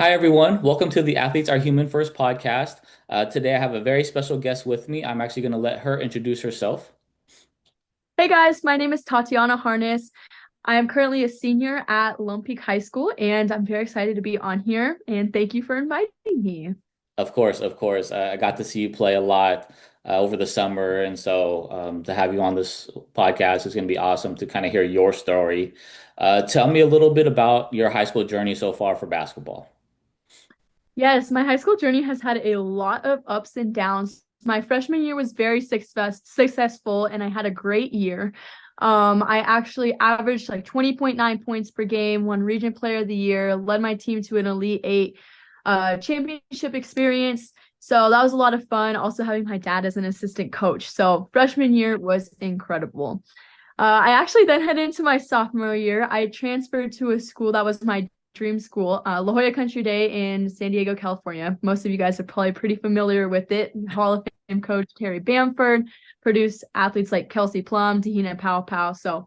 Hi, everyone. Welcome to the Athletes Are Human First podcast. Today, I have a very special guest with me. I'm actually going to let her introduce herself. Hey guys, my name is Tatiana Harness. I am currently a senior at Lone Peak High School, and I'm very excited to be on here. And thank you for inviting me. Of course, of course. I got to see you play a lot over the summer. And so to have you on this podcast is going to be awesome to kind of hear your story. Tell me a little bit about your high school journey so far for basketball. Yes, my high school journey has had a lot of ups and downs. My freshman year was very successful, and I had a great year. I actually averaged like 20.9 points per game, won Region Player of the Year, led my team to an Elite Eight championship experience. So that was a lot of fun. Also having my dad as an assistant coach. So freshman year was incredible. I actually then headed into my sophomore year. I transferred to a school that was my dream school, La Jolla Country Day in San Diego, California. Most of you guys are probably pretty familiar with it. Hall of Fame coach Terri Bamford produced athletes like Kelsey Plum, Tahina Pow Pow. So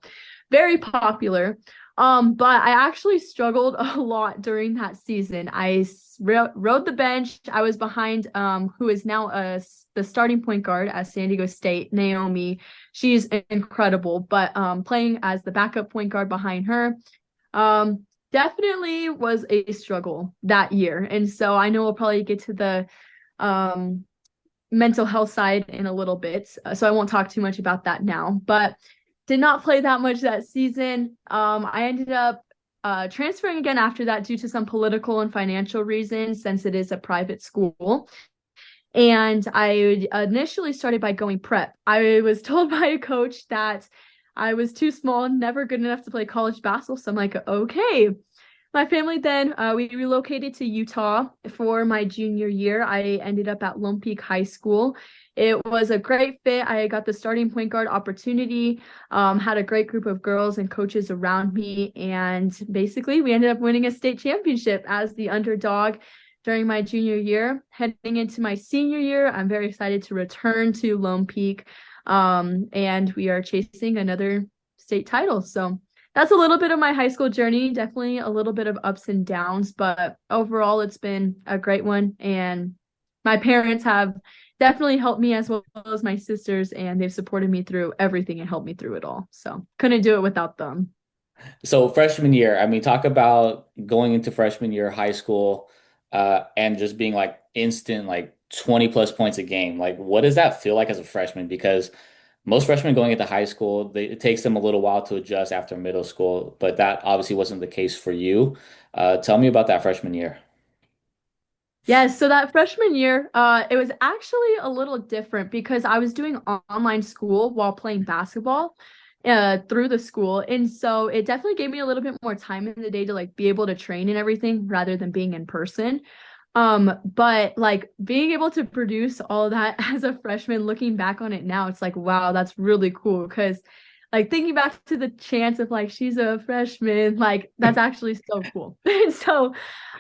very popular. But I actually struggled a lot during that season. Rode the bench. I was behind who is now the starting point guard at San Diego State, Naomi. She's incredible, but playing as the backup point guard behind her, definitely was a struggle that year. And so I know we'll probably get to the um mental health side in a little bit. So I won't talk too much about that now, but did not play that much that season. I ended up transferring again after that due to some political and financial reasons since it is a private school. And I initially started by going prep. I was told by a coach that I was too small, never good enough to play college basketball. So I'm like, okay. My family then we relocated to Utah for my junior year. I ended up at Lone Peak High School. It was a great fit. I got the starting point guard opportunity, had a great group of girls and coaches around me, and basically we ended up winning a state championship as the underdog during my junior year. Heading into my senior year, I'm very excited to return to Lone Peak, and we are chasing another state title. So that's a little bit of my high school journey. Definitely a little bit of ups and downs, but overall, it's been a great one. And my parents have definitely helped me as well as my sisters, and they've supported me through everything and helped me through it all. So couldn't do it without them. So freshman year, I mean, talk about going into freshman year high school and just being like instant, like 20 plus points a game. Like, what does that feel like as a freshman? Because most freshmen going into high school, it takes them a little while to adjust after middle school, but that obviously wasn't the case for you. Tell me about that freshman year. Yes, so that freshman year, it was actually a little different because I was doing online school while playing basketball through the school. And so it definitely gave me a little bit more time in the day to like be able to train and everything rather than being in person. But like being able to produce all of that as a freshman, looking back on it now, it's like, wow, that's really cool. Because like thinking back to the chance of like she's a freshman, like that's actually so cool. And so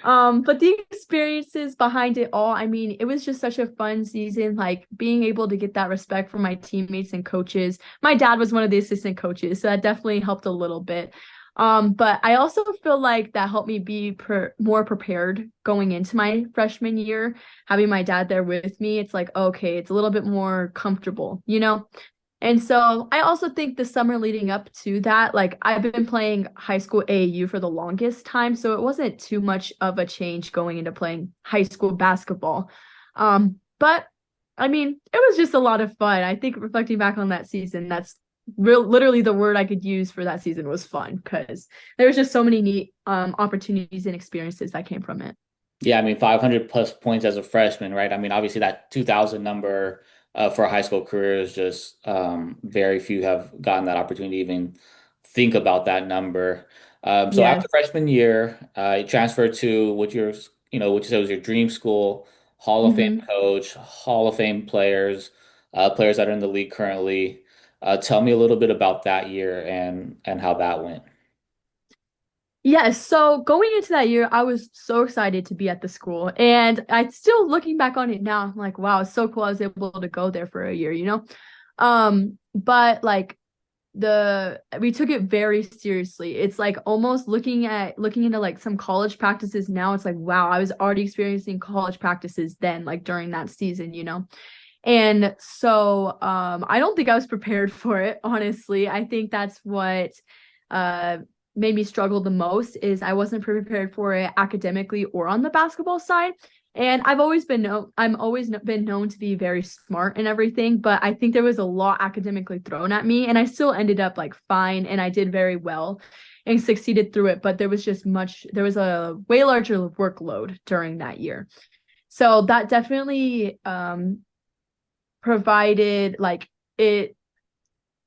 but the experiences behind it all, I mean, it was just such a fun season, like being able to get that respect from my teammates and coaches. My dad was one of the assistant coaches, so that definitely helped a little bit. But I also feel like that helped me be more prepared going into my freshman year. Having my dad there with me, it's like, okay, it's a little bit more comfortable, you know? And so I also think the summer leading up to that, like I've been playing high school AAU for the longest time, so it wasn't too much of a change going into playing high school basketball. But I mean, it was just a lot of fun. I think reflecting back on that season, that's literally the word I could use for that season was fun because there was just so many neat opportunities and experiences that came from it. Yeah, I mean, 500 plus points as a freshman, right? I mean, obviously that 2000 number for a high school career is just very few have gotten that opportunity to even think about that number. So after Yes. freshman year, you transferred to what you said was your dream school, Hall of Fame Mhm. coach, Hall of Fame players, players that are in the league currently. Tell me a little bit about that year and how that went. Yes, so going into that year, I was so excited to be at the school. And I still looking back on it now, I'm like, wow, it's so cool I was able to go there for a year, you know? But like we took it very seriously. It's like almost looking into like some college practices now. It's like, wow, I was already experiencing college practices then, like during that season, you know. And so I don't think I was prepared for it, honestly. I think that's what uh made me struggle the most is I wasn't prepared for it academically or on the basketball side. And I'm always been known to be very smart and everything, but I think there was a lot academically thrown at me and I still ended up like fine and I did very well and succeeded through it, but there was a way larger workload during that year. So that definitely provided like it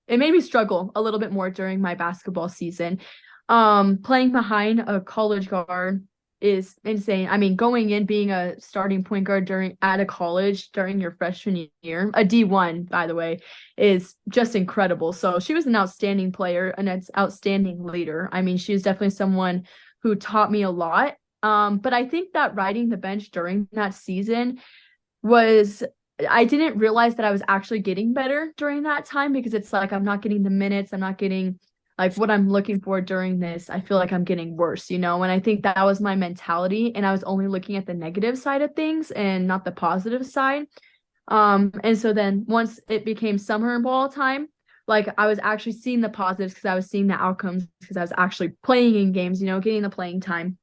it made me struggle a little bit more during my basketball season. Playing behind a college guard is insane. I mean, going in being a starting point guard during at a college during your freshman year, a D1, by the way, is just incredible. So she was an outstanding player and an outstanding leader. I mean, she was definitely someone who taught me a lot. But I think that riding the bench during that season was I didn't realize that I was actually getting better during that time because it's like I'm not getting the minutes, I'm not getting like what I'm looking for during this. I feel like I'm getting worse, you know? And I think that was my mentality and I was only looking at the negative side of things and not the positive side. And so then once it became summer ball time, like I was actually seeing the positives because I was seeing the outcomes because I was actually playing in games, you know, getting the playing time.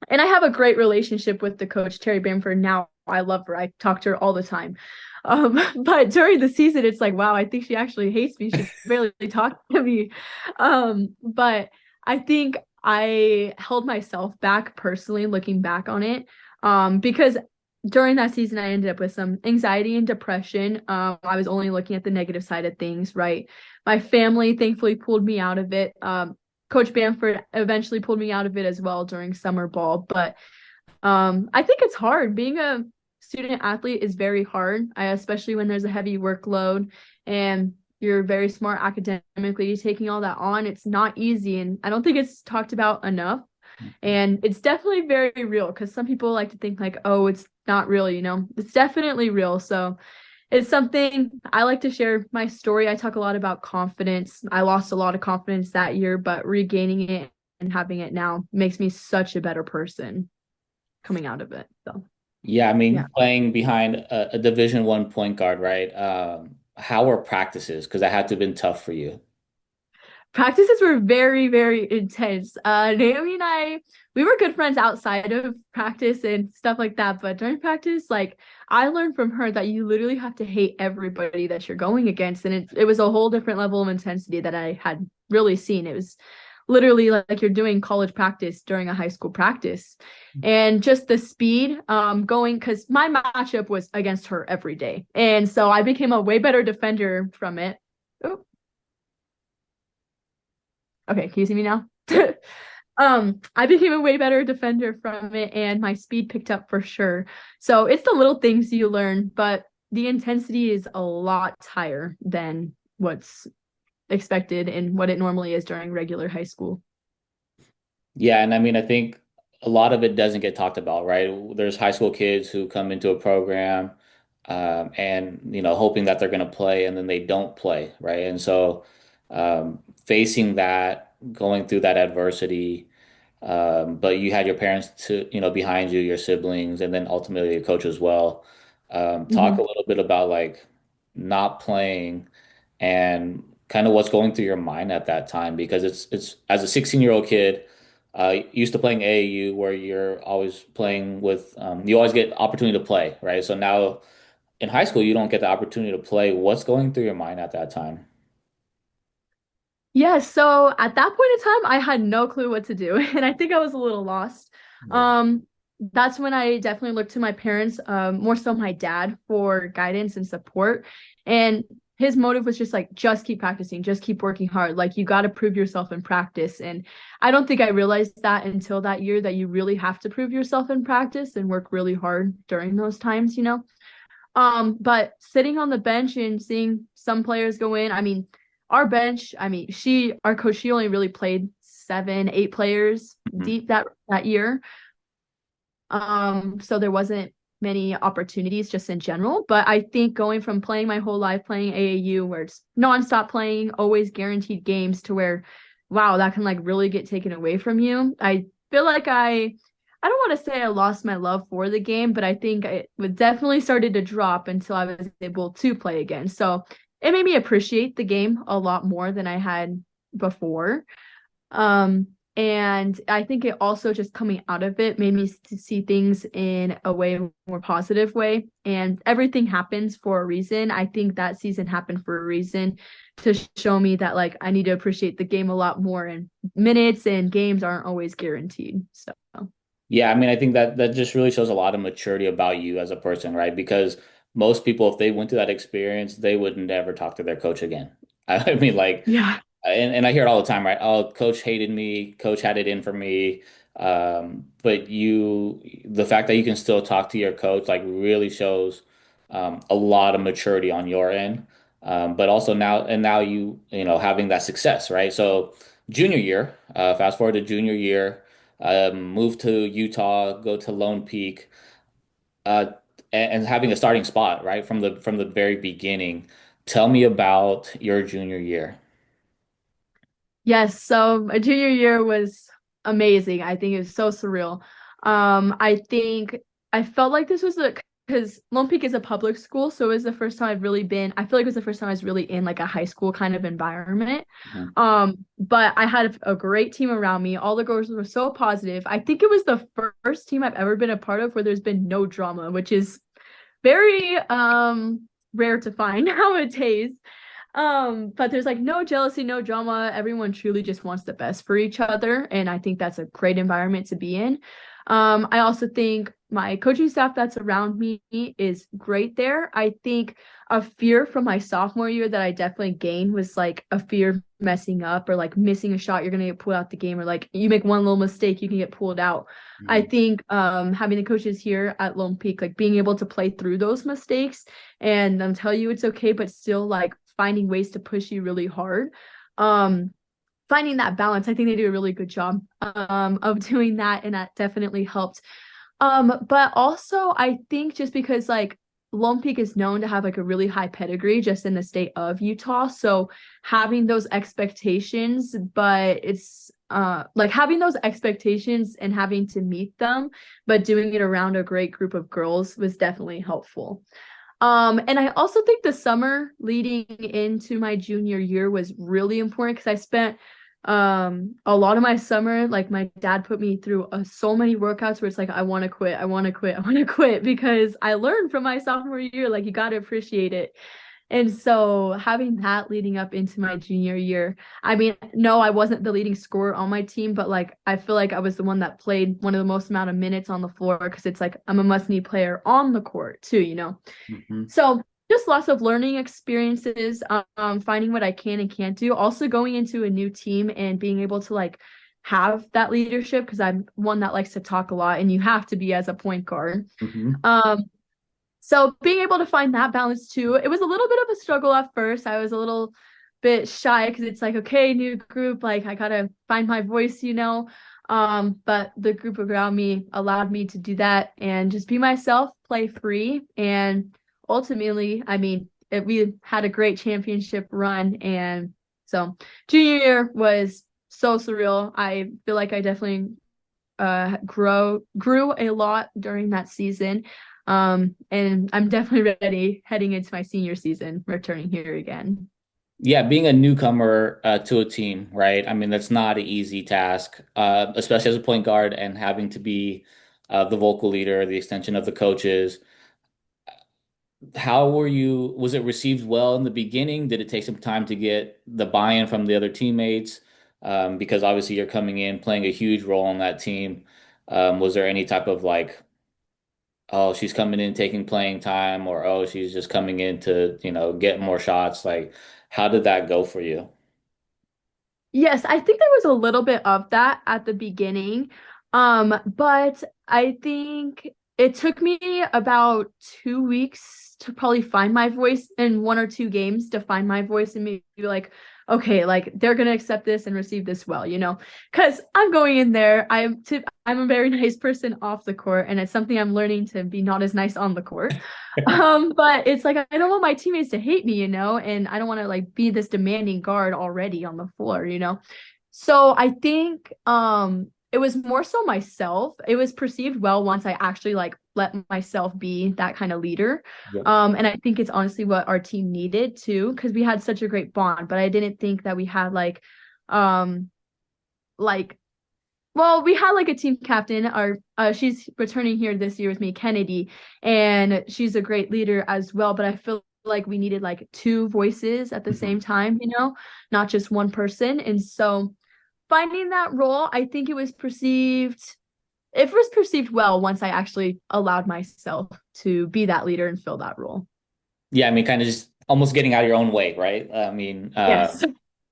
And I have a great relationship with the coach, Terri Bamford. Now I love her. I talk to her all the time. But during the season, it's like, wow, I think she actually hates me. She barely talks to me. But I think I held myself back personally, looking back on it, because during that season, I ended up with some anxiety and depression. I was only looking at the negative side of things, right? My family thankfully pulled me out of it. Coach Bamford eventually pulled me out of it as well during summer ball. But I think it's hard. Being a student athlete is very hard, especially when there's a heavy workload and you're very smart academically, taking all that on. It's not easy. And I don't think it's talked about enough. And it's definitely very real because some people like to think like, oh, it's not real, you know, it's definitely real. So it's something I like to share my story. I talk a lot about confidence. I lost a lot of confidence that year, but regaining it and having it now makes me such a better person coming out of it. So, Yeah, I yeah. mean, playing behind a Division 1 point guard, right? How were practices? Because that had to have been tough for you. Practices were very, very intense. Naomi and we were good friends outside of practice and stuff like that. But during practice, like I learned from her that you literally have to hate everybody that you're going against. And it was a whole different level of intensity that I had really seen. It was literally like you're doing college practice during a high school practice. And just the speed going because my matchup was against her every day. And so I became a way better defender from it. Oh, okay, can you see me now? Yep. I became a way better defender from it and my speed picked up for sure. So it's the little things you learn, but the intensity is a lot higher than what's expected and what it normally is during regular high school. Yeah, and I mean, I think a lot of it doesn't get talked about, right? There's high school kids who come into a program, and hoping that they're going to play, and then they don't play, right? And so, facing that, going through that adversity, but you had your parents behind you, your siblings, and then ultimately your coach as well. Talk a Mhm. little bit about like not playing and kind of what's going through your mind at that time because it's as a 16-year-old kid used to playing AAU where you're always playing with you always get opportunity to play, right? So now in high school you don't get the opportunity to play. What's going through your mind at that time? Yeah, so at that point in time, I had no clue what to do, and I think I was a little lost. Yeah. Um, that's when I definitely looked to my parents, more so my dad, for guidance and support. And his motive was just like, just keep practicing, just keep working hard. Like you got to prove yourself in practice. And I don't think I realized that until that year that you really have to prove yourself in practice and work really hard during those times, you know? But sitting on the bench and seeing some players go in, I mean, our bench, I mean, our coach, she only really played 7, 8 players Mhm. deep that year. So there wasn't many opportunities just in general. But I think going from playing my whole life playing AAU where it's nonstop playing, always guaranteed games to where, wow, that can like really get taken away from you. I feel like I don't want to say I lost my love for the game, but I think it would definitely started to drop until I was able to play again. So it made me appreciate the game a lot more than I had before. Um, and I think it also just coming out of it made me see things in a way more positive way. And everything happens for a reason. I think that season happened for a reason to show me that like I need to appreciate the game a lot more. And minutes and games aren't always guaranteed. So Yeah, I mean, I think that that just really shows a lot of maturity about you as a person, right? Because most people, if they went through that experience, they would never talk to their coach again. I mean, like, yeah. and I hear it all the time, right? Oh, coach hated me, coach had it in for me. But the fact that you can still talk to your coach, like, really shows a lot of maturity on your end. But also now you know, having that success, right? So junior year, fast forward to junior year, move to Utah, go to Lone Peak, uh, and having a starting spot, right, from the very beginning. Tell me about your junior year. Yes, so my junior year was amazing. I think it was so surreal. I think I felt like this was a because Lone Peak is a public school, so it was the first time I've really been. I feel like it was the first time I was really in like a high school kind of environment. Mhm. But I had a great team around me. All the girls were so positive. I think it was the first team I've ever been a part of where there's been no drama, which is very rare to find nowadays. But there's like no jealousy, no drama. Everyone truly just wants the best for each other. And I think that's a great environment to be in. I also think my coaching staff that's around me is great there. I think a fear from my sophomore year that I definitely gained was like a fear of messing up or like missing a shot, you're gonna get pulled out the game, or like you make one little mistake, you can get pulled out. I Mhm. think having the coaches here at Lone Peak, like being able to play through those mistakes and tell you it's okay, but still like finding ways to push you really hard. Um, Finding that balance, I think they do a really good job of doing that, and that definitely helped. But also I think just because like Lone Peak is known to have like a really high pedigree just in the state of Utah, so having those expectations, but it's like having those expectations and having to meet them, but doing it around a great group of girls was definitely helpful. And I also think the summer leading into my junior year was really important because I spent a lot of my summer, like my dad put me through so many workouts where it's like I want to quit, I want to quit, I want to quit because I learned from my sophomore year, like you got to appreciate it. And so having that leading up into my junior year, I mean, no, I wasn't the leading scorer on my team, but like I feel like I was the one that played one of the most amount of minutes on the floor because it's like I'm a must-need player on the court too, you know. Mhm. So just lots of learning experiences, finding what I can and can't do. Also going into a new team and being able to like have that leadership because I'm one that likes to talk a lot and you have to be as a point guard. Mhm. Um, so being able to find that balance too, it was a little bit of a struggle at first. I was a little bit shy because it's like, okay, new group, like I gotta find my voice, you know. But the group around me allowed me to do that and just be myself, play free, and ultimately, I mean, we had a great championship run, and so junior year was so surreal. I feel like I definitely grew a lot during that season. And I'm definitely ready heading into my senior season, returning here again. Yeah, being a newcomer to a team, right? I mean, that's not an easy task, especially as a point guard and having to be the vocal leader, the extension of the coaches. How were you? Was it received well in the beginning? Did it take some time to get the buy-in from the other teammates? Because obviously you're coming in, playing a huge role on that team. Was there any type of like, oh, she's coming in taking playing time, or oh, she's just coming in to, you know, get more shots? Like, how did that go for you? Yes, I think there was a little bit of that at the beginning. But I think it took me about 2 weeks to probably find my voice in one or two games to find my voice and maybe like okay, like they're gonna accept this and receive this well, because I'm going in there. I'm a very nice person off the court, and it's something I'm learning to be not as nice on the court. But it's like I don't want my teammates to hate me, and I don't want to like be this demanding guard already on the floor. So I think it was more so myself. It was perceived well once I actually like let myself be that kind of leader. Yep. And I think it's honestly what our team needed too, because we had such a great bond, but I didn't think that we had um like well, we had like a team captain. Our she's returning here this year with me, Kennedy, and she's a great leader as well. But I feel like we needed like two voices at the Mhm. same time, not just one person. And so finding that role, I think it was perceived well once I actually allowed myself to be that leader and fill that role. Yeah, I mean, kind of just almost getting out of your own way, right? I mean, Yes.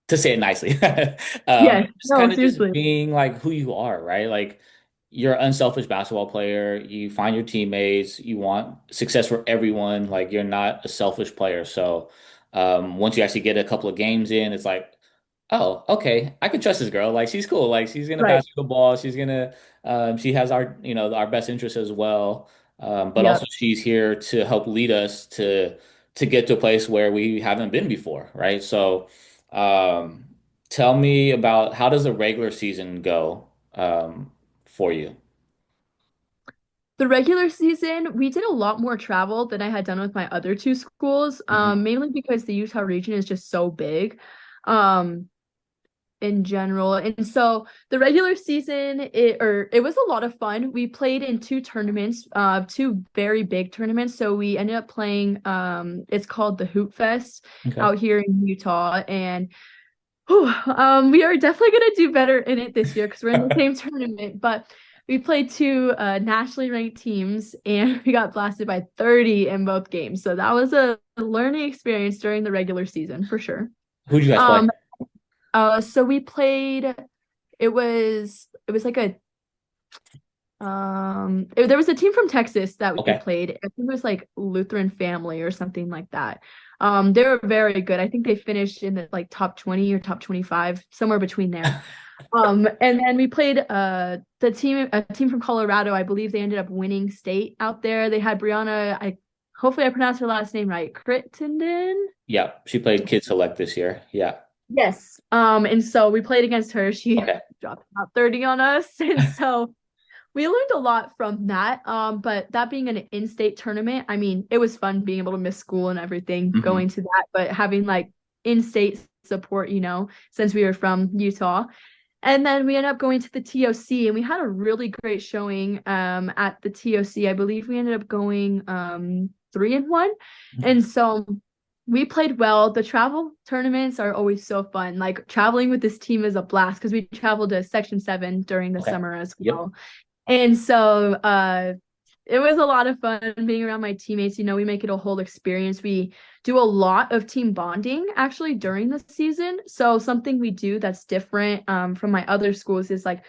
to say it nicely, Yes. just No, kind of just seriously. being like who you are, right? Like you're an unselfish basketball player. You find your teammates. You want success for everyone. Like you're not a selfish player. So once you actually get a couple of games in, it's like, oh, okay, I can trust this girl. Like she's cool. Like she's gonna Right. pass you the ball. She has our, our best interests as well. But also Yep. she's here to help lead us to get to a place where we haven't been before, right? So, um, tell me about how does the regular season go, for you? The regular season, we did a lot more travel than I had done with my other two schools, Hmm. mainly because the Utah region is just so big. Um, in general. And so the regular season it was a lot of fun. We played in two tournaments, two very big tournaments. So we ended up playing it's called the Hoop Fest Okay. out here in Utah. And whew, we are definitely gonna do better in it this year because we're in the same tournament. But we played two nationally ranked teams and we got blasted by 30 in both games. So that was a learning experience during the regular season for sure. Who'd you guys play? Um, so we played it was like there was a team from Texas that we Okay. played. I think it was like Lutheran Family or something like that. They were very good. I think they finished in the like top 20 or top 25, somewhere between there. And then we played a team from Colorado. I believe they ended up winning state out there. They had Brianna, I hopefully I pronounced her last name right, Crittenden. Yeah, she played Kid Select this year. Yeah. Yes. And so we played against her. She Okay. dropped about 30 on us. And so we learned a lot from that. But that being an in-state tournament, I mean, it was fun being able to miss school and everything Hmm. going to that, but having like in-state support, since we were from Utah. And then we ended up going to the TOC and we had a really great showing at the TOC. I believe we ended up going 3-1. Okay. And so we played well. The travel tournaments are always so fun. Like traveling with this team is a blast because we traveled to Section 7 during the Okay. summer as Yep. well. And so it was a lot of fun being around my teammates. We make it a whole experience. We do a lot of team bonding actually during the season. So something we do that's different from my other schools is like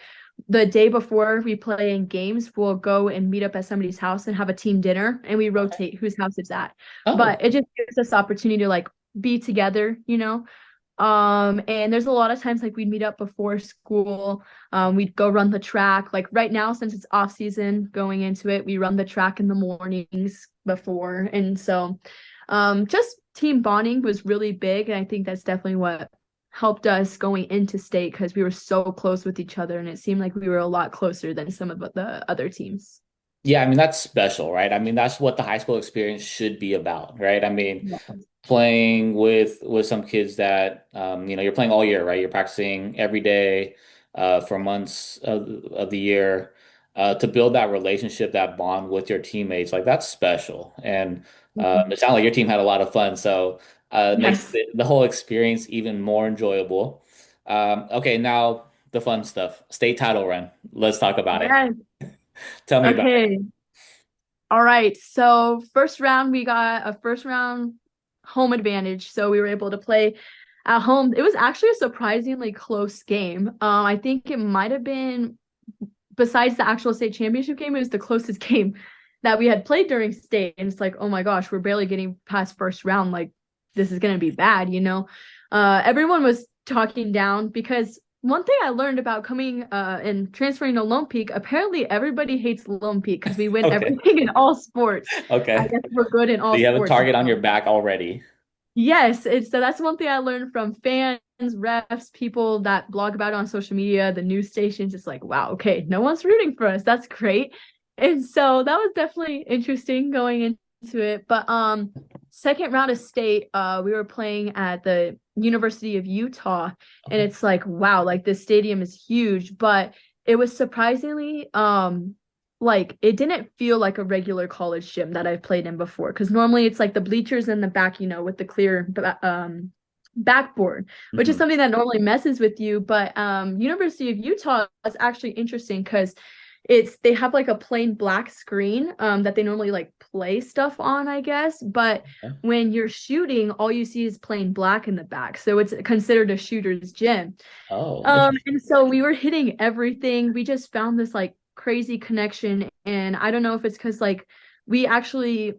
the day before we play in games, we'll go and meet up at somebody's house and have a team dinner and we Okay. rotate whose house it's at. Oh, But it just gives us opportunity to like be together. And there's a lot of times like we'd meet up before school. We'd go run the track. Like right now, since it's off season going into it, we run the track in the mornings before. And so just team bonding was really big. And I think that's definitely what helped us going into state because we were so close with each other and it seemed like we were a lot closer than some of the other teams. yeah. I mean, that's special, right? I mean, that's what the high school experience should be about, right? I mean, Yeah. playing with some kids that you're playing all year, right? You're practicing every day for months of the year to build that relationship, that bond with your teammates. Like that's special. And Mhm. it sounded like your team had a lot of fun, so it makes Yes. the whole experience even more enjoyable. Okay, now the fun stuff. State title run. Let's talk about it. Yes. Tell me about it. Okay. All right. So first round, we got a first round home advantage. So we were able to play at home. It was actually a surprisingly close game. I think it might have been, besides the actual state championship game, it was the closest game that we had played during state. And it's like, oh my gosh, we're barely getting past first round. Like this is gonna be bad. Everyone was talking down because one thing I learned about coming and transferring to Lone Peak, apparently everybody hates Lone Peak because we win Okay. everything in all sports. I Okay. guess we're good in So all you have a sports. target on your back already. Yes, so that's one thing I learned from fans, refs, people that blog about it on social media, the news stations. It's like, wow, okay, no one's rooting for us. That's great. And so that was definitely interesting going into it. But second round of state, we were playing at the University of Utah, and Okay. it's like, wow, like this stadium is huge, but it was surprisingly like it didn't feel like a regular college gym that I've played in before because normally it's like the bleachers in the back, with the clear backboard, which is Hmm. something that normally messes with you. But University of Utah is actually interesting because they have like a plain black screen that they normally like play stuff on, I guess. But Okay. when you're shooting, all you see is plain black in the back. So it's considered a shooter's gym. Oh, interesting. And so we were hitting everything. We just found this like crazy connection. And I don't know if it's because like we actually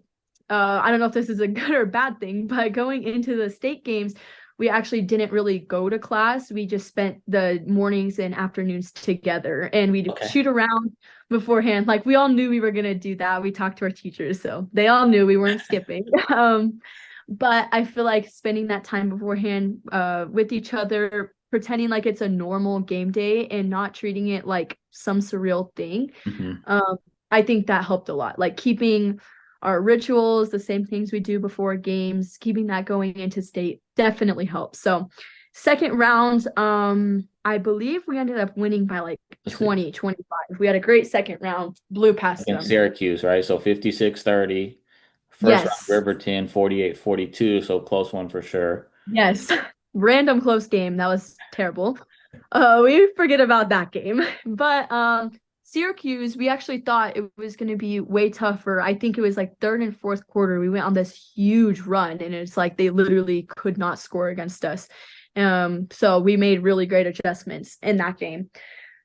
I don't know if this is a good or bad thing, but going into the state games, we actually didn't really go to class. We just spent the mornings and afternoons together and we'd Okay. shoot around beforehand. Like we all knew we were gonna do that. We talked to our teachers, so they all knew we weren't skipping. But I feel like spending that time beforehand with each other, pretending like it's a normal game day and not treating it like some surreal thing. Hmm. Um, I think that helped a lot. Like keeping our rituals, the same things we do before games, keeping that going into state definitely helps. So second round, I believe we ended up winning by like Let's see. 20, 25. We had a great second round, blew past Against them. Syracuse, right? So 56-30. First round, Yes. Riverton, 48-42. So close one for sure. Yes. Random close game. That was terrible. We forget about that game. But Syracuse, we actually thought it was going to be way tougher. I think it was like third and fourth quarter. We went on this huge run, and it's like they literally could not score against us. So we made really great adjustments in that game.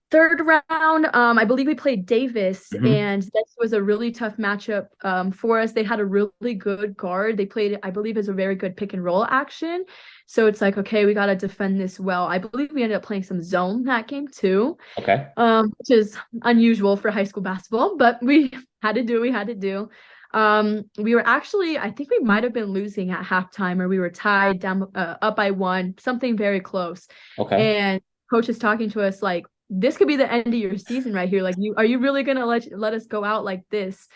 Third round, I believe we played Davis, Hmm. and this was a really tough matchup for us. They had a really good guard. They played, I believe, as a very good pick and roll action. So it's like, okay, we got to defend this well. I believe we ended up playing some zone that game too, Okay. which is unusual for high school basketball, but we had to do what we had to do. We were actually, I think we might have been losing at halftime, or we were tied down up by one, something very close. Okay. And coach is talking to us like, this could be the end of your season right here. Like, are you really gonna let us go out like this?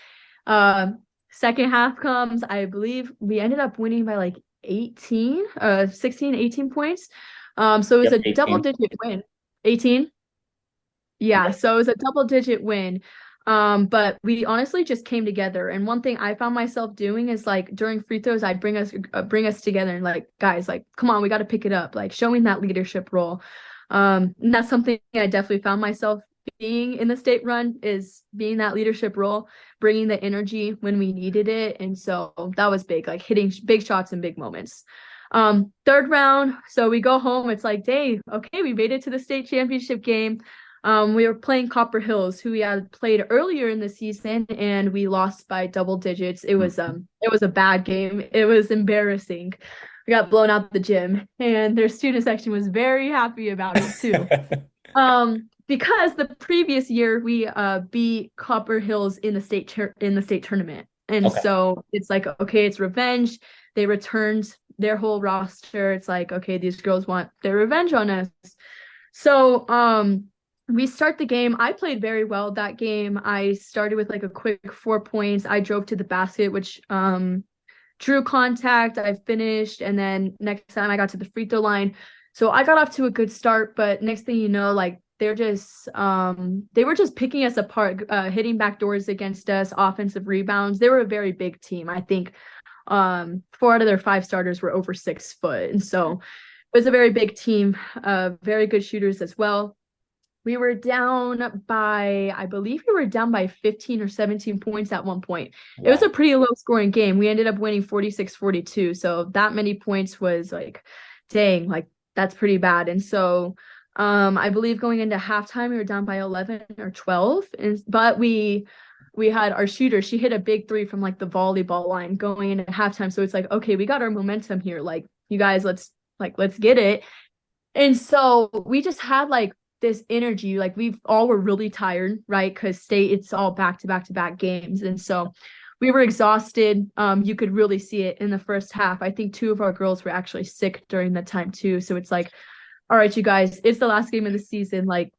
Uh, second half comes, I believe we ended up winning by like 18, 16, 18 points. So it was Yep. a double 18. digit win. 18? Yeah, Yep. so it was a double digit win. But we honestly just came together. And one thing I found myself doing is like during free throws, I'd bring us together and like, guys, like, come on, we got to pick it up, like showing that leadership role. And that's something I definitely found myself being in the state run is being that leadership role, bringing the energy when we needed it. And so that was big, like hitting big shots in big moments. Third round, so we go home. It's like, dang, okay, we made it to the state championship game. We were playing Copper Hills, who we had played earlier in the season, and we lost by double digits. It was a bad game. It was embarrassing. We got blown out the gym, and their student section was very happy about it too. Because the previous year we beat Copper Hills in in the state tournament. And Okay. so it's like, okay, it's revenge. They returned their whole roster. It's like, okay, these girls want their revenge on us. So, we start the game. I played very well that game. I started with like a quick 4 points. I drove to the basket, which drew contact. I finished, and then next time I got to the free throw line. So I got off to a good start, but next thing you know, like they were just picking us apart, hitting back doors against us, offensive rebounds. They were a very big team. I think four out of their five starters were over 6 foot. And so it was a very big team, very good shooters as well. We were down by, I believe we were down by 15 or 17 points at one point. It was Wow. a pretty low scoring game. We ended up winning 46-42. So that many points was like, dang, like that's pretty bad. And so I believe going into halftime, we were down by 11 or 12. But we had our shooter, she hit a big three from like the volleyball line going into halftime. So it's like, okay, we got our momentum here. Like, you guys, like let's get it. And so we just had like this energy, like we all were really tired, right? Because state, it's all back to back to back games. And so we were exhausted. You could really see it in the first half. I think two of our girls were actually sick during that time too. So it's like, all right, you guys, it's the last game of the season. Like,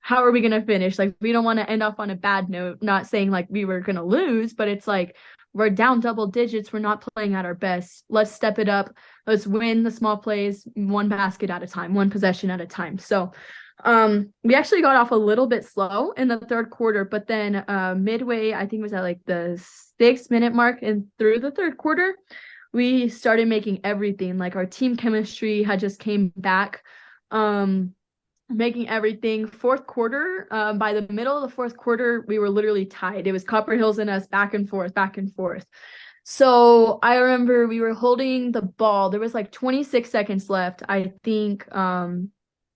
how are we going to finish? Like, we don't want to end off on a bad note, not saying like we were going to lose, but it's like we're down double digits. We're not playing at our best. Let's step it up. Let's win the small plays one basket at a time, one possession at a time. So, we actually got off a little bit slow in the third quarter, but then midway, I think it was at like the 6 minute mark and through the third quarter, we started making everything. Like our team chemistry had just came back. Um, Making everything fourth quarter. By the middle of the fourth quarter, we were literally tied. It was Copper Hills and us back and forth, back and forth. So I remember we were holding the ball. There was like 26 seconds left. I think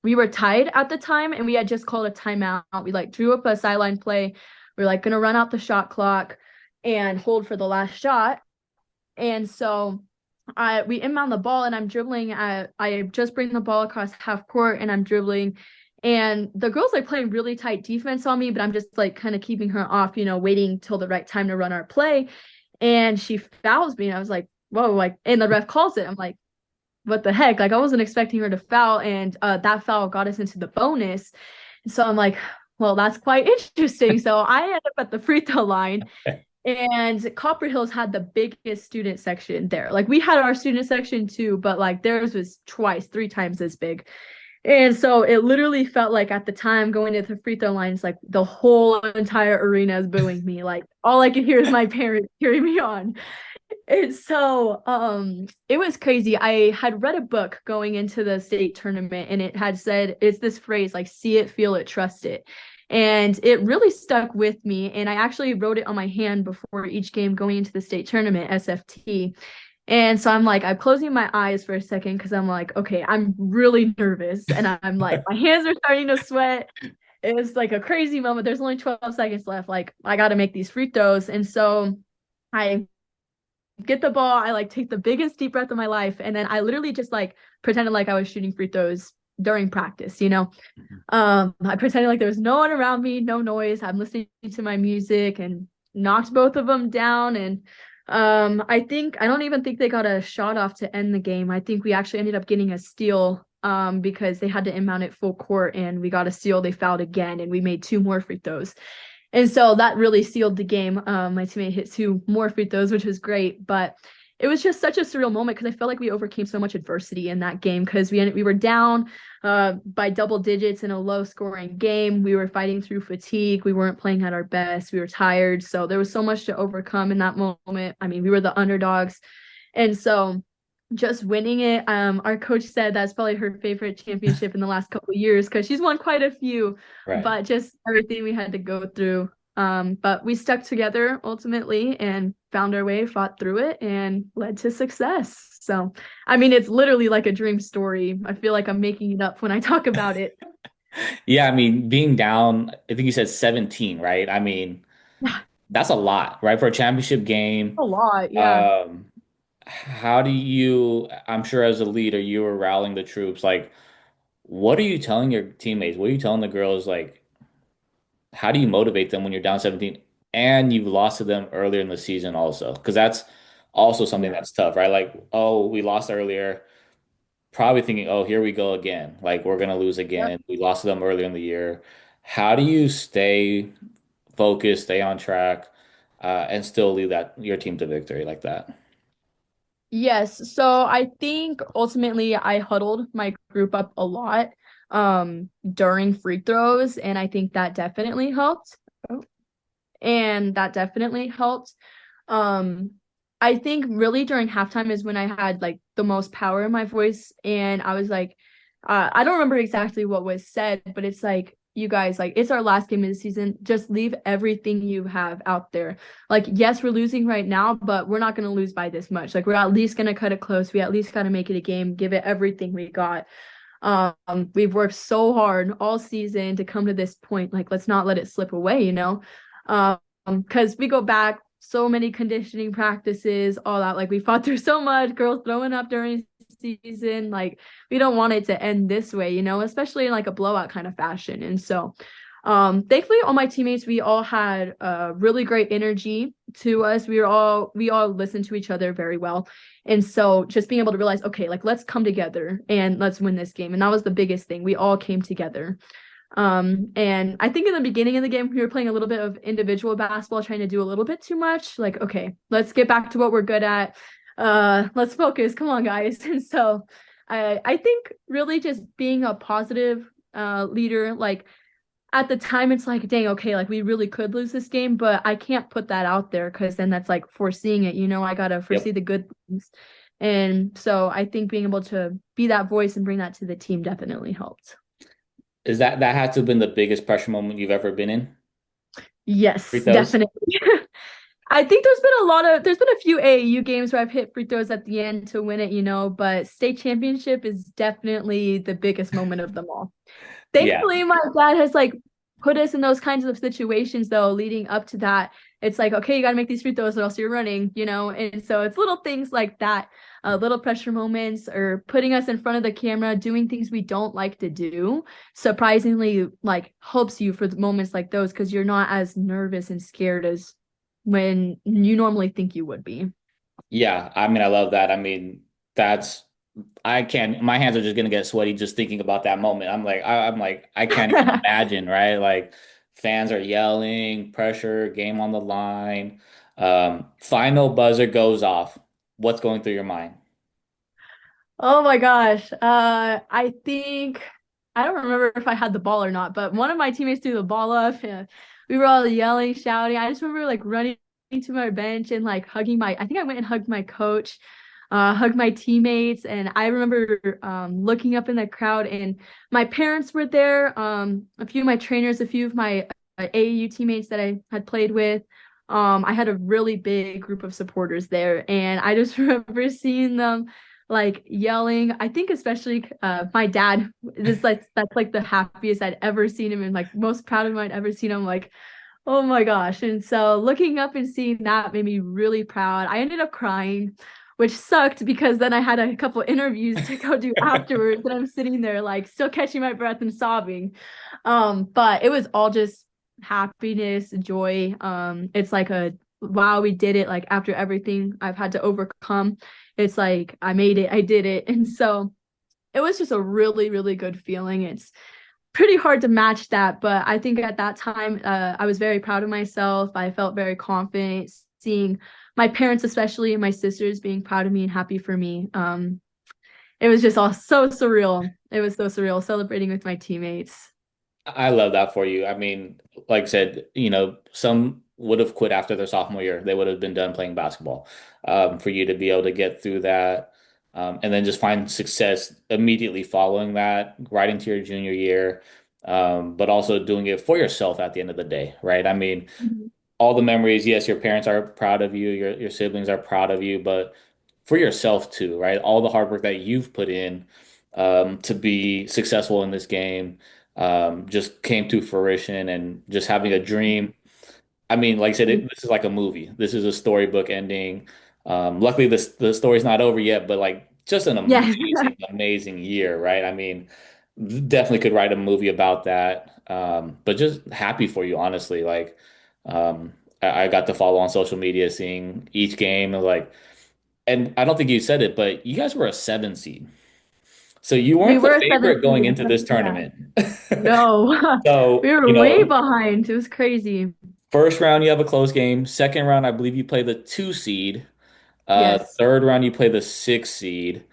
we were tied at the time and we had just called a timeout. We like drew up a sideline play. We are like gonna run out the shot clock and hold for the last shot. And so we inbound the ball and I'm dribbling I just bring the ball across half court and I'm dribbling and the girls like playing really tight defense on me, but I'm just like kind of keeping her off, waiting till the right time to run our play. And she fouls me and I was like, whoa, like, and the ref calls it. I'm like, what the heck? Like I wasn't expecting her to foul, and that foul got us into the bonus. So I'm like, well, that's quite interesting. So I end up at the free throw line and Copper Hills had the biggest student section there. Like we had our student section too, but like theirs was twice, three times as big. And so it literally felt like at the time going to the free throw lines, like the whole entire arena is booing me. Like all I could hear is my parents cheering me on. And so it was crazy. I had read a book going into the state tournament and it had said it's this phrase like see it, feel it, trust it. And it really stuck with me. And I actually wrote it on my hand before each game going into the state tournament, SFT. And so I'm like, I'm closing my eyes for a second because I'm like, okay, I'm really nervous. And I'm like, my hands are starting to sweat. It's like a crazy moment. There's only 12 seconds left. Like, I got to make these free throws. And so I get the ball. I like take the biggest deep breath of my life. And then I literally just like pretended like I was shooting free throws during practice. I pretended like there was no one around me, no noise. I'm listening to my music and knocked both of them down. And I don't even think they got a shot off to end the game. I think we actually ended up getting a steal because they had to inbound it full court and we got a steal. They fouled again and we made two more free throws. And so that really sealed the game. My teammate hit two more free throws, which was great. But it was just such a surreal moment because I felt like we overcame so much adversity in that game because we were down by double digits in a low scoring game. We were fighting through fatigue. We weren't playing at our best. We were tired. So there was so much to overcome in that moment. I mean, we were the underdogs. And so just winning it, our coach said that's probably her favorite championship in the last couple of years because she's won quite a few, Right. but just everything we had to go through. But we stuck together ultimately and found our way, fought through it, and led to success. So, I mean, it's literally like a dream story. I feel like I'm making it up when I talk about it. Yeah, I mean, being down, I think you said 17, right? I mean, that's a lot, right? For a championship game. A lot, yeah. Um, how do you, I'm sure as a leader, you were rallying the troops. Like, what are you telling your teammates? What are you telling the girls? Like, how do you motivate them when you're down 17 and you've lost to them earlier in the season also? Because that's also something Yeah. that's tough, right? Like, oh, we lost earlier, probably thinking, oh, here we go again. Like, we're gonna lose Yep. again. We lost to them earlier in the year. How do you stay focused, stay on track, and still lead that your team to victory like that? Yes. So I think ultimately I huddled my group up a lot during free throws, and I think that definitely helped. Oh, and that definitely helped. Um, I think really during halftime is when I had like the most power in my voice, and I was like, I don't remember exactly what was said, but it's like, you guys, like, it's our last game of the season. Just leave everything you have out there. Like, yes, we're losing right now, but we're not going to lose by this much. Like, we're at least going to cut it close. We at least got to make it a game, give it everything we got. We've worked so hard all season to come to this point. Like, let's not let it slip away. Because we go back so many conditioning practices, all that. Like we fought through so much, girls throwing up during season. Like we don't want it to end this way, especially in like a blowout kind of fashion. And so thankfully all my teammates, we all had really great energy to us. We all listened to each other very well. And so just being able to realize, okay, like let's come together and let's win this game. And that was the biggest thing. We all came together. And I think in the beginning of the game, we were playing a little bit of individual basketball, trying to do a little bit too much. Like, okay, let's get back to what we're good at. Let's focus. Come on, guys. And so I think really just being a positive leader, like at the time it's like, dang, okay, like we really could lose this game, but I can't put that out there because then that's like foreseeing it, I gotta foresee Yep. the good things. And so I think being able to be that voice and bring that to the team definitely helped. Is that had to have been the biggest pressure moment you've ever been in? Free Yes, throws? definitely. I think there's been a few AAU games where I've hit free throws at the end to win it, but state championship is definitely the biggest moment of them all. Yeah. Thankfully, my dad has like put us in those kinds of situations though, leading up to that. It's like, okay, you got to make these free throws or else you're running, And so it's little things like that, little pressure moments or putting us in front of the camera, doing things we don't like to do, surprisingly like helps you for the moments like those because you're not as nervous and scared as when you normally think you would be. Yeah. I mean, I love that. I mean, that's I can't, my hands are just gonna get sweaty just thinking about that moment. I'm like, I can't even imagine, right? Like fans are yelling, pressure, game on the line. Final buzzer goes off. What's going through your mind? Oh my gosh. I think I don't remember if I had the ball or not, but one of my teammates threw the ball up and we were all yelling, shouting. I just remember like running to my bench and like I think I went and hugged my coach, hugged my teammates, and I remember looking up in the crowd and my parents were there, a few of my trainers, a few of my AAU teammates that I had played with. I had a really big group of supporters there, and I just remember seeing them like yelling. I think especially my dad is like that's like the happiest I'd ever seen him and like most proud of him I'd ever seen him like oh my gosh. And so looking up and seeing that made me really proud. I ended up crying, which sucked because then I had a couple interviews to go do afterwards and I'm sitting there like still catching my breath and sobbing. But it was all just happiness, joy. It's like a wow, we did it like after everything I've had to overcome. It's like I made it, I did it. And so it was just a really, really good feeling. It's pretty hard to match that, but I think at that time, I was very proud of myself. I felt very confident seeing my parents, especially and my sisters, being proud of me and happy for me. It was just all so surreal. It was so surreal celebrating with my teammates. I love that for you. I mean, like I said, some would have quit after their sophomore year. They would have been done playing basketball. For you to be able to get through that, and then just find success immediately following that, right into your junior year, but also doing it for yourself at the end of the day, right? I mean, Mhm. all the memories, yes, your parents are proud of you, your siblings are proud of you, but for yourself too, right? All the hard work that you've put in to be successful in this game just came to fruition and just having a dream. I mean, like I said, this is like a movie. This is a storybook ending. Luckily, the story's not over yet, but like just an Yes. amazing, amazing year, right? I mean, definitely could write a movie about that. But just happy for you, honestly. Like, I got to follow on social media, seeing each game, and like, and I don't think you said it, but you guys were a 7 seed, so you We weren't the were a seventh favorite going seed. into this Yeah. tournament. No. We So, were way behind. It was crazy. first round you have a close game. Second round, I believe you play the 2 seed. Yes. Third round you play the 6 seed,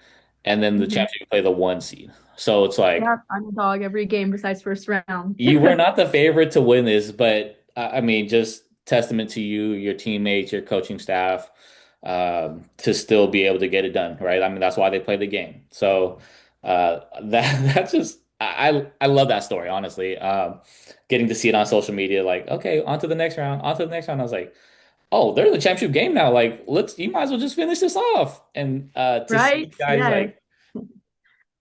and then the Hmm. championship you play the 1 seed. So it's like Yep. I'm a dog every game besides first round. you were not the favorite to win this, but I mean, just testament to you, your teammates, your coaching staff, to still be able to get it done, right? I mean, that's why they play the game. So that that's just I love that story, honestly. Getting to see it on social media, like, okay, on to the next round, on to the next round. I was like, oh, they're in the championship game now. Like, let's you might as well just finish this off. And to see you Right? guys Yes. like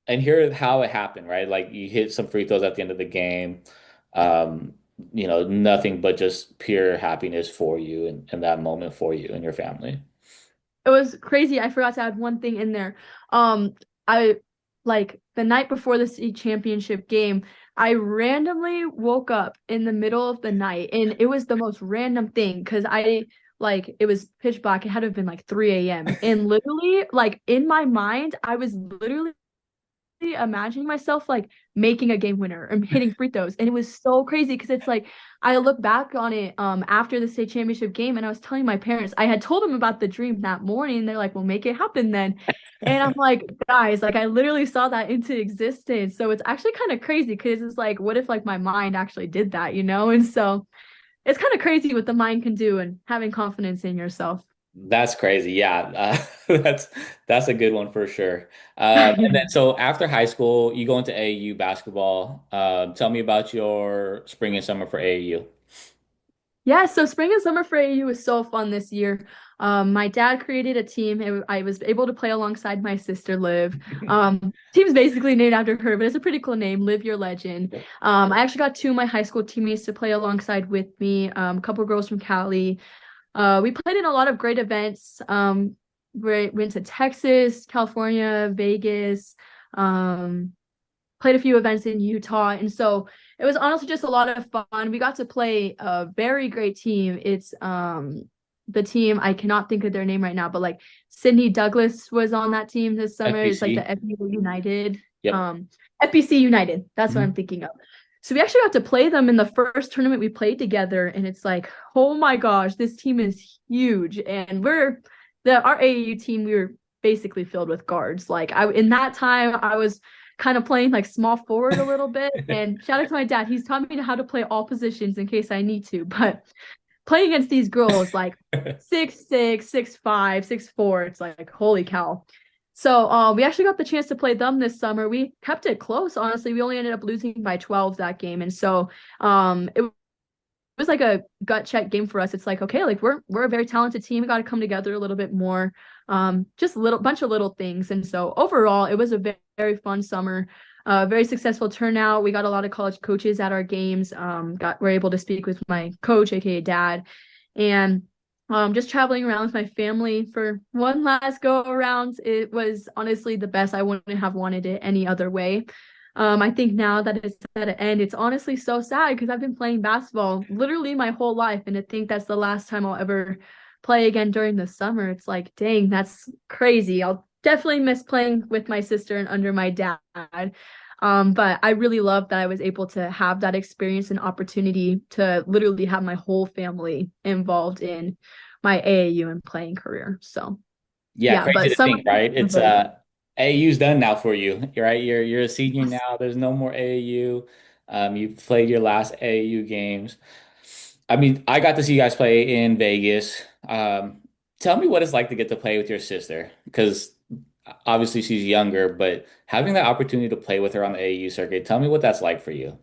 and hear how it happened, right? Like you hit some free throws at the end of the game. Um, nothing but just pure happiness for you and that moment for you and your family. It was crazy. I forgot to add one thing in there. I like the night before the state championship game, I randomly woke up in the middle of the night and it was the most random thing because I like it was pitch black. It had to have been like 3 a.m. And literally, like in my mind, I was literally imagining myself like making a game winner and hitting free throws. And it was so crazy because it's like I look back on it after the state championship game and I was telling my parents, I had told them about the dream that morning. They're like, well, make it happen then. And I'm like, guys, like I literally saw that into existence. So it's actually kind of crazy because it's like, what if like my mind actually did that, you know? And so it's kind of crazy what the mind can do and having confidence in yourself. That's crazy. Yeah, that's a good one for sure. And then so after high school, you go into AAU basketball. Tell me about your spring and summer for AAU. Yeah, so spring and summer for AU was so fun this year. My dad created a team. I was able to play alongside my sister Liv. Team's basically named after her, but it's a pretty cool name, Live Your Legend. I actually got two of my high school teammates to play alongside with me, a couple girls from Cali. We played in a lot of great events. We went to Texas, California, Vegas. Um, Played a few events in Utah. And so it was honestly just a lot of fun. We got to play a very great team. It's the team, I cannot think of their name right now, but like Sydney Douglas was on that team this summer. It's like the FBC. FBC United. Yep. Um FBC United. That's what I'm Mhm. thinking of. So we actually got to play them in the first tournament we played together, and it's like, oh my gosh, this team is huge. And our AAU team, we were basically filled with guards. Like I in that time I was kind of playing like small forward a little bit. And shout out to my dad. He's taught me how to play all positions in case I need to. But playing against these girls like 6'6", 6'5", 6'4", it's like holy cow. So we actually got the chance to play them this summer. We kept it close, honestly. We only ended up losing by 12 that game. And so it was like a gut check game for us. It's like, okay, like we're a very talented team. We got to come together a little bit more. Just a little bunch of little things. And so overall, it was a very, very fun summer. Very successful turnout. We got a lot of college coaches at our games. Were able to speak with my coach, aka dad, and just traveling around with my family for one last go around. It was honestly the best. I wouldn't have wanted it any other way. I think now that it's at an end, it's honestly so sad because I've been playing basketball literally my whole life. And to think that's the last time I'll ever play again during the summer, it's like, dang, that's crazy. I'll definitely miss playing with my sister and under my dad. But I really love that I was able to have that experience and opportunity to literally have my whole family involved in my AAU and playing career. So Yeah, yeah, crazy but to summer think, right? was It's really fun. AAU's done now for you, right? You're a senior Yes. now. There's no more AAU. You've played your last AAU games. I mean, I got to see you guys play in Vegas. Tell me what it's like to get to play with your sister, because obviously she's younger, but having the opportunity to play with her on the AAU circuit, tell me what that's like for you.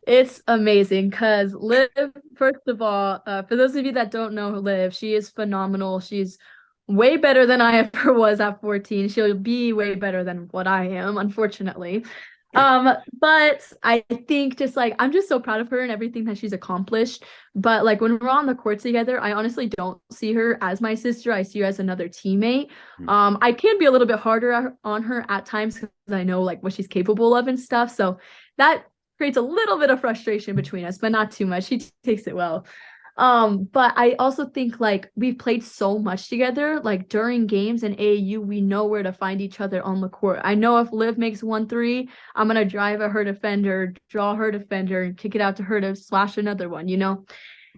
It's amazing because Liv, first of all, for those of you that don't know Liv, she is phenomenal. She's way better than I ever was at 14. She'll be way better than what I am, unfortunately. But I think just like I'm just so proud of her and everything that she's accomplished. But like when we're on the court together, I honestly don't see her as my sister. I see her as another teammate. I can be a little bit harder on her at times because I know like what she's capable of and stuff. So that creates a little bit of frustration between us, but not too much. She takes it well. But I also think like we've played so much together, like during games and AAU, we know where to find each other on the court. I know if Liv makes 1 3, I'm gonna drive at her defender, draw her defender, and kick it out to her to slash another one, you know?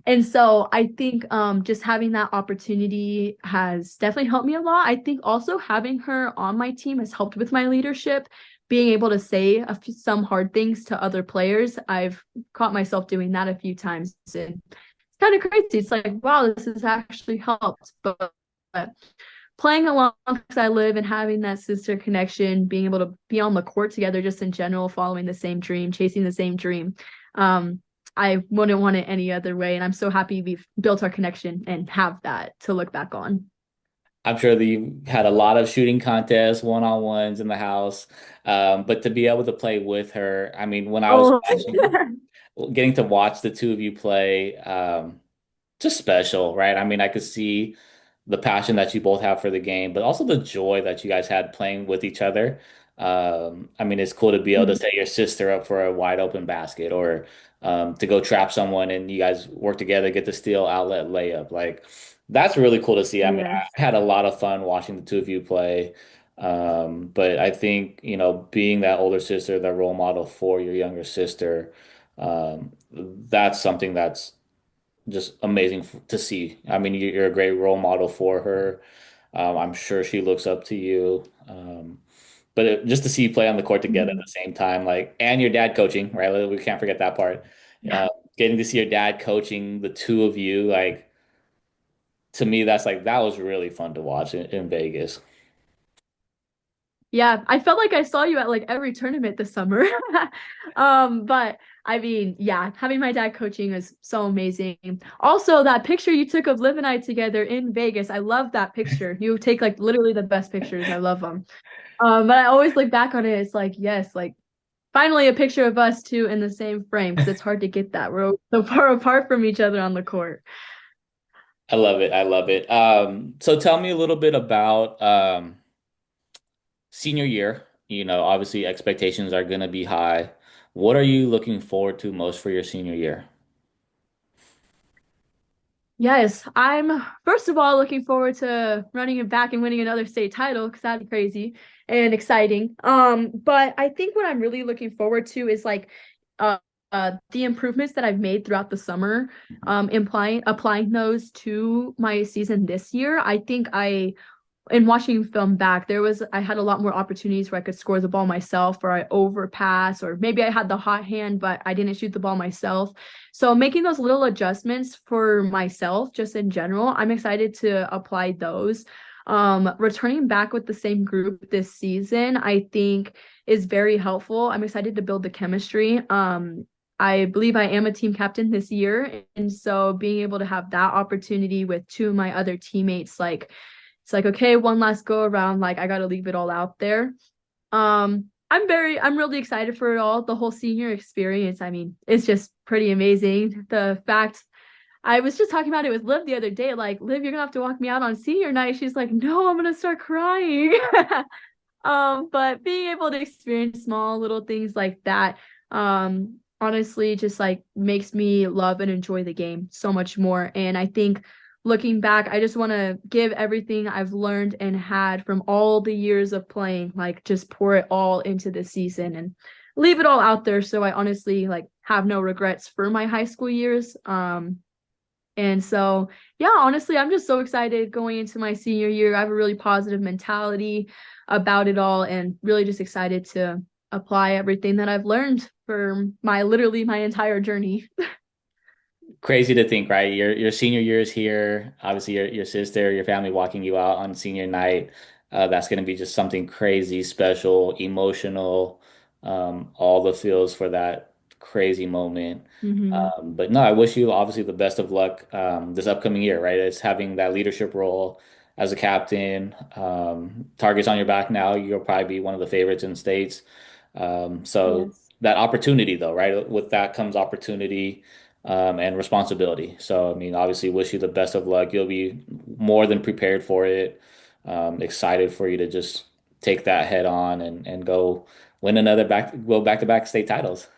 And so I think just having that opportunity has definitely helped me a lot. I think also having her on my team has helped with my leadership, being able to say some hard things to other players. I've caught myself doing that a few times, and it's kind of crazy. It's like, wow, this has actually helped. But playing alongside Liv and having that sister connection, being able to be on the court together, just in general, following the same dream, chasing the same dream. Um, I wouldn't want it any other way. And I'm so happy we've built our connection and have that to look back on. I'm sure that you had a lot of shooting contests, one-on-ones in the house. But to be able to play with her, I mean, when I was Oh, watching, getting to watch the two of you play, just special, right? I mean, I could see. the passion that you both have for the game, but also the joy that you guys had playing with each other. I mean, it's cool to be able to Mhm. set your sister up for a wide open basket or to go trap someone and you guys work together, get the steal outlet layup. Like that's really cool to see. I mean, Yes. I had a lot of fun watching the two of you play. But I think, being that older sister, that role model for your younger sister, that's something that's just amazing to see. I mean, you're a great role model for her. I'm sure she looks up to you. But just to see you play on the court together at Mhm. the same time, like, and your dad coaching, right? Like, we can't forget that part. Yeah. Uh, Getting to see your dad coaching the two of you, like, to me, that's like, that was really fun to watch in Vegas. Yeah, I felt like I saw you at like every tournament this summer. But I mean, yeah, having my dad coaching is so amazing. Also, that picture you took of Liv and I together in Vegas, I love that picture. You take like literally the best pictures. I love them. But I always look back on it, it's like, yes, like finally a picture of us two in the same frame because it's hard to get that. We're so far apart from each other on the court. I love it. I love it. So tell me a little bit about senior year. Obviously expectations are going to be high. What are you looking forward to most for your senior year? Yes, I'm first of all looking forward to running it back and winning another state title because that'd be crazy and exciting. But I think what I'm really looking forward to is like uh, the improvements that I've made throughout the summer, implying applying those to my season this year. I think I in watching film back, I had a lot more opportunities where I could score the ball myself or I overpass, or maybe I had the hot hand, but I didn't shoot the ball myself. So making those little adjustments for myself, just in general, I'm excited to apply those. Returning back with the same group this season, I think is very helpful. I'm excited to build the chemistry. I believe I am a team captain this year. And so being able to have that opportunity with two of my other teammates, like it's like, okay, one last go around. Like, I got to leave it all out there. I'm really excited for it all. The whole senior experience. I mean, it's just pretty amazing. The fact I was just talking about it with Liv the other day. Like, Liv, you're gonna have to walk me out on senior night. She's like, no, I'm gonna start crying. But being able to experience small little things like that, honestly just like makes me love and enjoy the game so much more. And I think looking back, I just want to give everything I've learned and had from all the years of playing, like just pour it all into this season and leave it all out there. So I honestly like have no regrets for my high school years. And so, yeah, honestly, I'm just so excited going into my senior year. I have a really positive mentality about it all and really just excited to apply everything that I've learned for my literally my entire journey. Crazy to think, right? Your senior year is here. Obviously, your sister, your family walking you out on senior night. That's going to be just something crazy, special, emotional, all the feels for that crazy moment. Hmm. But no, I wish you obviously the best of luck this upcoming year, right? It's having that leadership role as a captain. Targets on your back now. You'll probably be one of the favorites in states. So Yes. that opportunity, though, right? With that comes opportunity and responsibility. So, I mean, obviously, wish you the best of luck. You'll be more than prepared for it. Excited for you to just take that head on and go win go back to back state titles.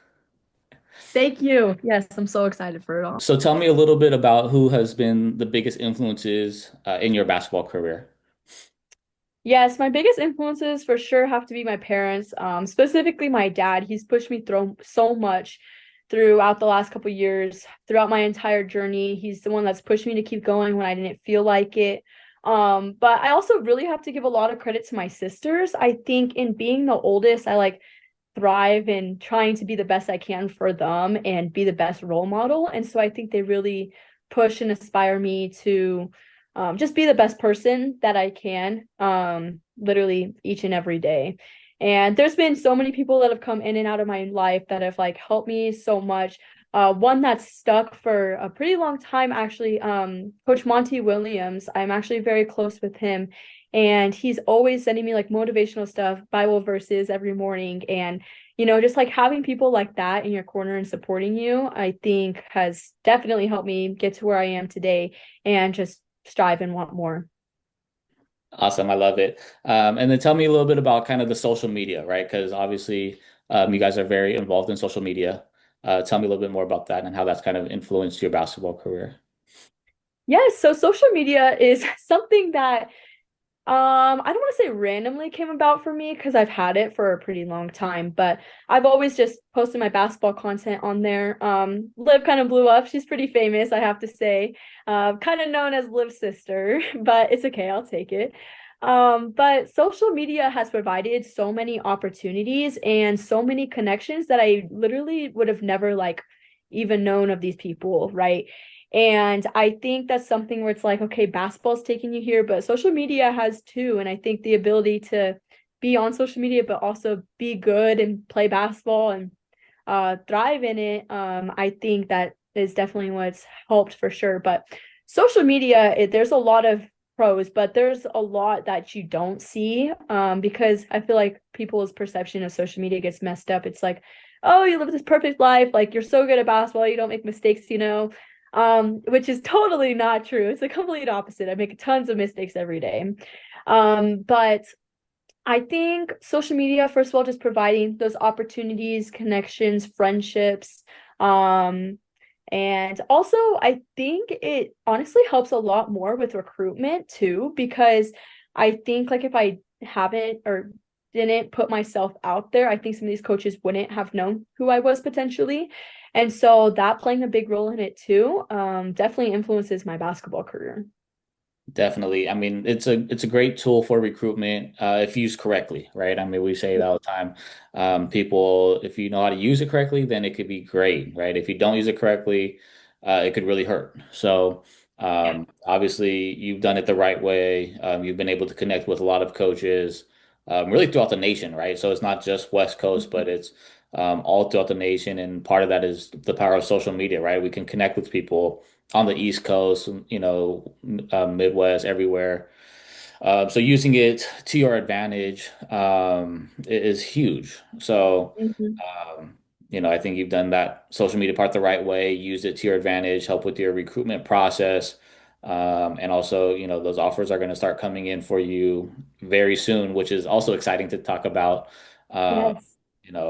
Thank you. Yes, I'm so excited for it all. So, tell me a little bit about who has been the biggest influences in your basketball career. Yes, my biggest influences for sure have to be my parents, specifically my dad. He's pushed me through so much throughout the last couple years, throughout my entire journey. He's the one that's pushed me to keep going when I didn't feel like it. But I also really have to give a lot of credit to my sisters. I think in being the oldest, I like thrive in trying to be the best I can for them and be the best role model. And so I think they really push and inspire me to just be the best person that I can, literally each and every day. And there's been so many people that have come in and out of my life that have like helped me so much. One that's stuck for a pretty long time, actually, Coach Monty Williams. I'm actually very close with him, and he's always sending me like motivational stuff, Bible verses every morning. And, just like having people like that in your corner and supporting you, I think has definitely helped me get to where I am today and just strive and want more. Awesome. I love it. And then tell me a little bit about kind of the social media, right? Because obviously, you guys are very involved in social media. Tell me a little bit more about that and how that's kind of influenced your basketball career. Yes, so social media is something that I don't want to say randomly came about for me because I've had it for a pretty long time, but I've always just posted my basketball content on there. Liv kind of blew up. She's pretty famous, I have to say. Kind of known as Liv's sister, but it's okay, I'll take it. But social media has provided so many opportunities and so many connections that I literally would have never like even known of these people, right? And I think that's something where it's like, okay, basketball's taking you here, but social media has too. And I think the ability to be on social media, but also be good and play basketball and thrive in it, I think that is definitely what's helped for sure. But social media, there's a lot of pros, but there's a lot that you don't see because I feel like people's perception of social media gets messed up. It's like, oh, you live this perfect life, like you're so good at basketball, you don't make mistakes, which is totally not true. It's the complete opposite. I make tons of mistakes every day. But I think social media, first of all, just providing those opportunities, connections, friendships. Um, and also, I think it honestly helps a lot more with recruitment too, because I think like if I haven't or didn't put myself out there, I think some of these coaches wouldn't have known who I was potentially. And so that playing a big role in it too, definitely influences my basketball career. Definitely. I mean, it's a great tool for recruitment if used correctly, right? I mean, we say it all the time. People, if you know how to use it correctly, then it could be great, right? If you don't use it correctly, it could really hurt. So, obviously, you've done it the right way. You've been able to connect with a lot of coaches, really throughout the nation, right? So it's not just West Coast, but it's all throughout the nation, and part of that is the power of social media, right? We can connect with people on the East Coast, Midwest, everywhere. So using it to your advantage is huge. So, Mhm. I think you've done that social media part the right way, used it to your advantage, help with your recruitment process. And also, those offers are going to start coming in for you very soon, which is also exciting to talk about. Uh, Yes.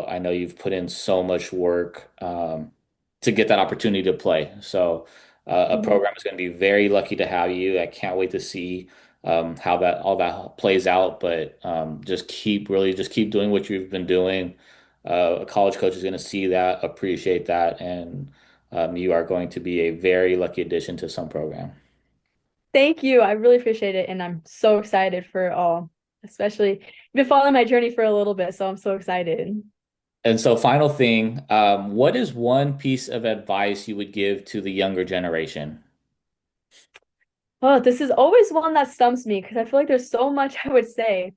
I know you've put in so much work to get that opportunity to play. So, a Mhm. program is going to be very lucky to have you. I can't wait to see how that all that plays out. But just keep doing what you've been doing. A college coach is going to see that, appreciate that, and you are going to be a very lucky addition to some program. Thank you. I really appreciate it. And I'm so excited for all, especially you've been following my journey for a little bit, so I'm so excited. And so, final thing, what is one piece of advice you would give to the younger generation? Oh, this is always one that stumps me because I feel like there's so much I would say.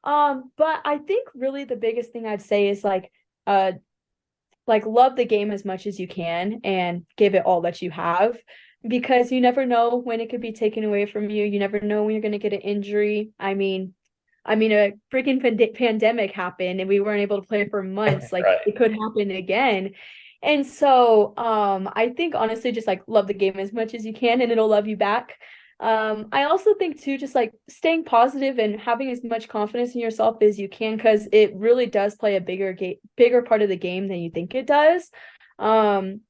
But I think really the biggest thing I'd say is uh like love the game as much as you can and give it all that you have because you never know when it could be taken away from you. You never know when you're going to get an injury. I mean a freaking pandemic happened and we weren't able to play for months. Like Right. it could happen again. And so I think honestly just like love the game as much as you can and it'll love you back. I also think too, just like staying positive and having as much confidence in yourself as you can, because it really does play a bigger part of the game than you think it does. Um,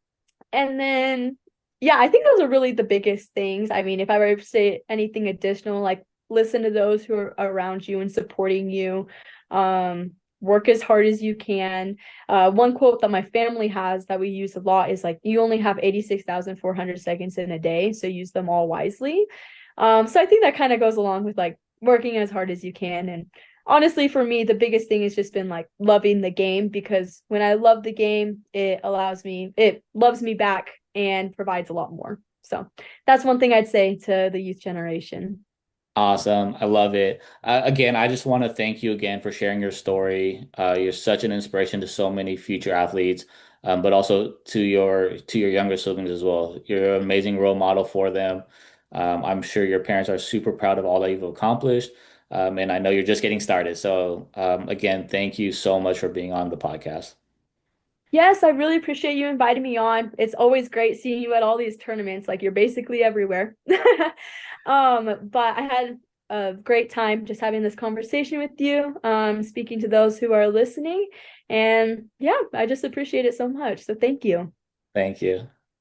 and then, yeah, I think those are really the biggest things. I mean, if I were to say anything additional, like listen to those who are around you and supporting you. Work as hard as you can. One quote that my family has that we use a lot is like, you only have 86,400 seconds in a day, so use them all wisely. So I think that kind of goes along with like working as hard as you can. And honestly, for me, the biggest thing has just been like loving the game because when I love the game, it loves me back and provides a lot more. So that's one thing I'd say to the youth generation. Awesome. I love it. Again, I just want to thank you again for sharing your story. You're such an inspiration to so many future athletes, but also to your younger siblings as well. You're an amazing role model for them. I'm sure your parents are super proud of all that you've accomplished. And I know you're just getting started. So, again, thank you so much for being on the podcast. Yes, I really appreciate you inviting me on. It's always great seeing you at all these tournaments. Like you're basically everywhere. But I had a great time just having this conversation with you, speaking to those who are listening. And yeah, I just appreciate it so much. So thank you. Thank you.